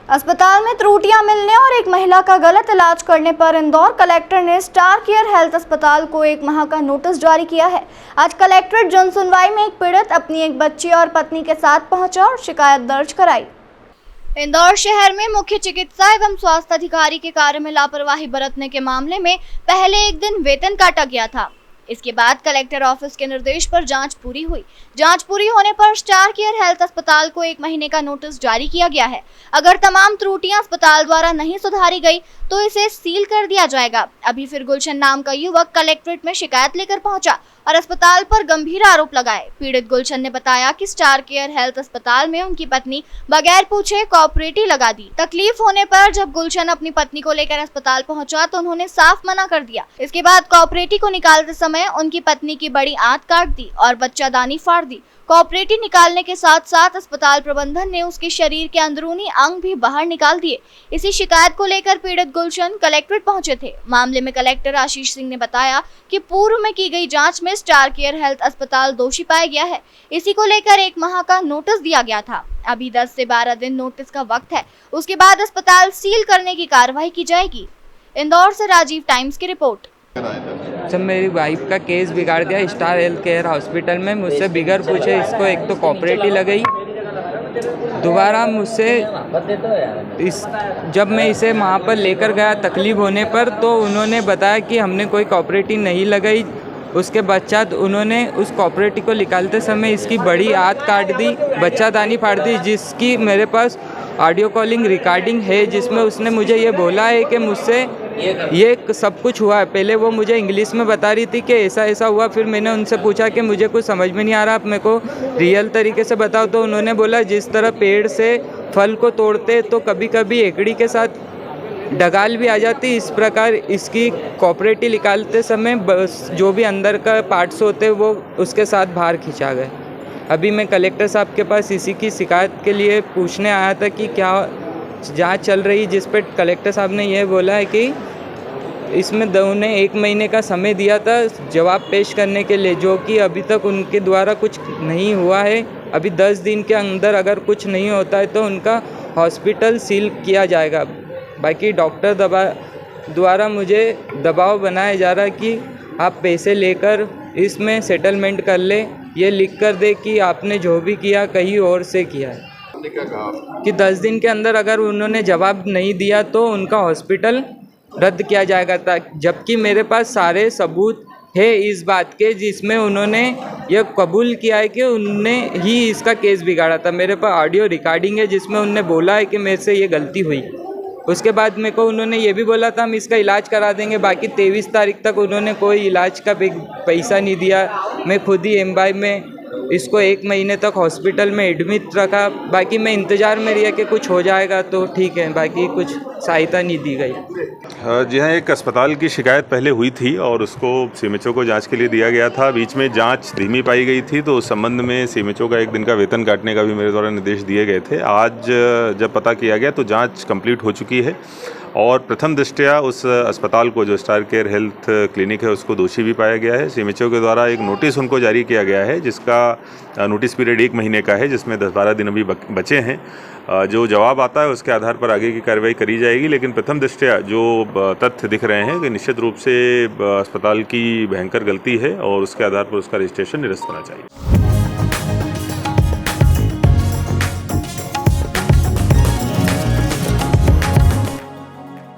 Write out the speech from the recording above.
अस्पताल में त्रुटियां मिलने और एक महिला का गलत इलाज करने पर इंदौर कलेक्टर ने स्टार केयर हेल्थ अस्पताल को 1 माह का नोटिस जारी किया है। आज कलेक्ट्रेट जनसुनवाई में एक पीड़ित अपनी एक बच्ची और पत्नी के साथ पहुंचा और शिकायत दर्ज कराई। इंदौर शहर में मुख्य चिकित्सा एवं स्वास्थ्य अधिकारी के कार्य में लापरवाही बरतने के मामले में पहले एक दिन वेतन काटा गया था। इसके बाद कलेक्टर ऑफिस के निर्देश पर जांच पूरी हुई। जांच पूरी होने पर स्टार केयर हेल्थ अस्पताल को 1 महीने का नोटिस जारी किया गया है। अगर तमाम त्रुटियां अस्पताल द्वारा नहीं सुधारी गई तो इसे सील कर दिया जाएगा। अभी फिर गुलशन नाम का युवक कलेक्ट्रेट में शिकायत लेकर पहुंचा और अस्पताल पर गंभीर आरोप लगाए। पीड़ित गुलशन ने बताया कि स्टार केयर हेल्थ अस्पताल में उनकी पत्नी बगैर पूछे कॉपरेटिव लगा दी। तकलीफ होने पर जब गुलशन अपनी पत्नी को लेकर अस्पताल पहुंचा तो उन्होंने साफ मना कर दिया। इसके बाद कॉपरेटिव को निकालते समय उनकी पत्नी की बड़ी आंत काट दी और बच्चादानी फाड़ दी। कॉपरेटिव निकालने के साथ साथ अस्पताल प्रबंधन ने उसके शरीर के अंदरूनी अंग भी बाहर निकाल दिए। इसी शिकायत को लेकर पीड़ित गुलशन कलेक्ट्रेट पहुंचे थे। मामले में कलेक्टर आशीष सिंह ने बताया कि पूर्व में की गई जांच में स्टार केयर हेल्थ अस्पताल दोषी पाया गया है। इसी को लेकर 1 माह का नोटिस दिया गया था। अभी 10 से 12 दिन नोटिस का वक्त है। उसके बाद अस्पताल सील करने की कार्रवाई की जाएगी। इंदौर से राजीव टाइम्स की रिपोर्ट। जब मेरी वाइफ का केस बिगाड़ दिया स्टार हेल्थ केयर हॉस्पिटल में, मुझसे बिगर पूछे इसको एक तो कॉपरेटिव लगाई, दोबारा मुझसे जब मैं इसे वहाँ पर लेकर गया तकलीफ होने पर तो उन्होंने बताया कि हमने कोई कॉपरेटिव नहीं लगाई। उसके पश्चात उन्होंने उस कॉपरेटिव को निकालते समय इसकी बड़ी आंत काट दी, बच्चादानी फाड़ दी, जिसकी मेरे पास ऑडियो कॉलिंग रिकॉर्डिंग है, जिसमें उसने मुझे ये बोला है कि मुझसे ये सब कुछ हुआ है। पहले वो मुझे इंग्लिश में बता रही थी कि ऐसा ऐसा हुआ। फिर मैंने उनसे पूछा कि मुझे कुछ समझ में नहीं आ रहा, आप मेरे को रियल तरीके से बताओ। तो उन्होंने बोला जिस तरह पेड़ से फल को तोड़ते तो कभी कभी एकड़ी के साथ डगाल भी आ जाती, इस प्रकार इसकी कॉपरेटिव निकालते समय जो भी अंदर का पार्ट्स होते वो उसके साथ बाहर खिंचा गए। अभी मैं कलेक्टर साहब के पास इसी की शिकायत के लिए पूछने आया था कि क्या जांच चल रही, जिस पर कलेक्टर साहब ने यह बोला है कि इसमें उन्हें 1 महीने का समय दिया था जवाब पेश करने के लिए, जो कि अभी तक उनके द्वारा कुछ नहीं हुआ है। अभी 10 दिन के अंदर अगर कुछ नहीं होता है तो उनका हॉस्पिटल सील किया जाएगा। बाकी डॉक्टर द्वारा मुझे दबाव बनाया जा रहा है कि आप पैसे लेकर इसमें सेटलमेंट कर ले, ये लिख कर दे कि आपने जो भी किया कहीं और से किया है। कि 10 दिन के अंदर अगर उन्होंने जवाब नहीं दिया तो उनका हॉस्पिटल रद्द किया जाएगा। जबकि मेरे पास सारे सबूत है इस बात के, जिसमें उन्होंने यह कबूल किया है कि उनने ही इसका केस बिगाड़ा था। मेरे पास ऑडियो रिकॉर्डिंग है जिसमें उन्होंने बोला है कि मेरे से ये गलती हुई। उसके बाद मेरे को उन्होंने ये भी बोला था हम इसका इलाज करा देंगे। बाकी 23 तारीख तक उन्होंने कोई इलाज का पैसा नहीं दिया। मैं खुद ही एमवाई में इसको 1 महीने तक हॉस्पिटल में एडमिट रखा। बाकी मैं इंतज़ार में रहा कि कुछ हो जाएगा तो ठीक है, बाकी कुछ सहायता नहीं दी गई। जी हाँ, एक अस्पताल की शिकायत पहले हुई थी और उसको सीएमएचओ को जांच के लिए दिया गया था। बीच में जांच धीमी पाई गई थी तो उस संबंध में सीएमएचओ का 1 दिन का वेतन काटने का भी मेरे द्वारा निर्देश दिए गए थे। आज जब पता किया गया तो जांच कंप्लीट हो चुकी है और प्रथम दृष्टया उस अस्पताल को, जो स्टार केयर हेल्थ क्लिनिक है, उसको दोषी भी पाया गया है। सीएमएचओ के द्वारा एक नोटिस उनको जारी किया गया है जिसका नोटिस पीरियड 1 महीने का है, जिसमें 10-12 दिन अभी बचे हैं। जो जवाब आता है उसके आधार पर आगे की कार्रवाई करी जाएगी। लेकिन प्रथम दृष्टया जो तथ्य दिख रहे हैं कि निश्चित रूप से अस्पताल की भयंकर गलती है और उसके आधार पर उसका रजिस्ट्रेशन निरस्त होना चाहिए।